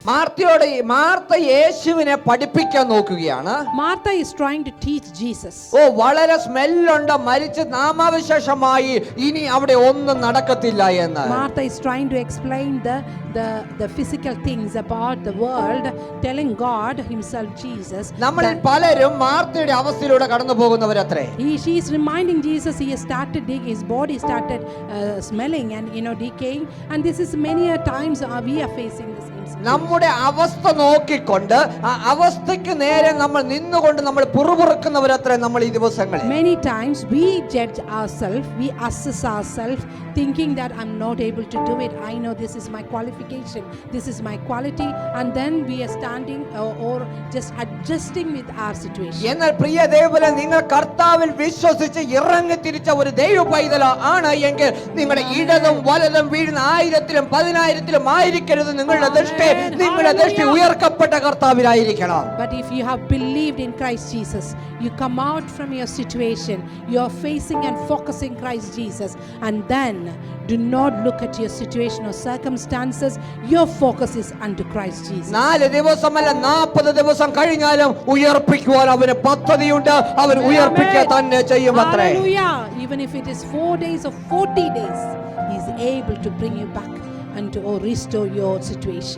Martha യേശുവിനെ പഠിപ്പിക്കാൻ നോക്കുകയാണ്. Martha is trying to teach Jesus. വളരെ സ്മെല്ലുണ്ട്, മരിച്ച് നാമാവശേഷമായി, ഇനി അവിടെ ഒന്നും നടക്കത്തില്ല എന്ന്. Martha is trying to explain the physical things about the world, telling God himself, Jesus. നമ്മളിൽ പലരും മാർത്തയുടെ അവസ്ഥയിലൂടെ കടന്നു പോകുന്നവരത്രേ. She is reminding Jesus he has started his body started smelling and decaying, and this is many a times we are facing the same. നമ്മുടെ അവസ്ഥ നോക്കിക്കൊണ്ട് ആ അവസ്ഥയ്ക്ക് നേരെ നമ്മൾ നിന്നുകൊണ്ട് നമ്മൾ പുറപുറക്കുന്നവരത്രേ നമ്മൾ ഈ ദിവസങ്ങളിൽ. Many times we judge ourselves, we assess ourselves, thinking that I'm not able to do it. I know this is my qualification, this is my quality, and then we are standing or just adjusting with our situation. എന്നാൽ പ്രിയ ദൈവമേ, നിങ്ങൾ കർത്താവിൽ വിശ്വസിച്ച് ഇറങ്ങി തിരിച്ച ഒരു ദൈവ പൈതൽ ആണ് എങ്കിൽ നിങ്ങളുടെ ഇടതും വലതും വീഴുന്ന 1000-ലും 10,000-ലും ആയിരിക്കരുത്. നിങ്ങളുടെ ദൃഷ്ടി ഉയർക്കപ്പെട്ട കർത്താവിലായിരിക്കണം. But if you have believed in Christ Jesus, you come out from your situation, you are facing and focusing Christ Jesus, and then do not look at your situation or circumstances. Your focus is unto Christ Jesus. 4 ദിവസമല്ല 40 ദിവസം കഴിഞ്ഞാലും ഉയർപ്പിക്കുവാൻ അവന് പദ്ധതിയുണ്ട്. അവൻ ഉയർപ്പിക്കുക തന്നെ ചെയ്യുമത്രേ. Hallelujah. Even if it is 4 days or 40 days, he is able to bring you back and to restore your situation.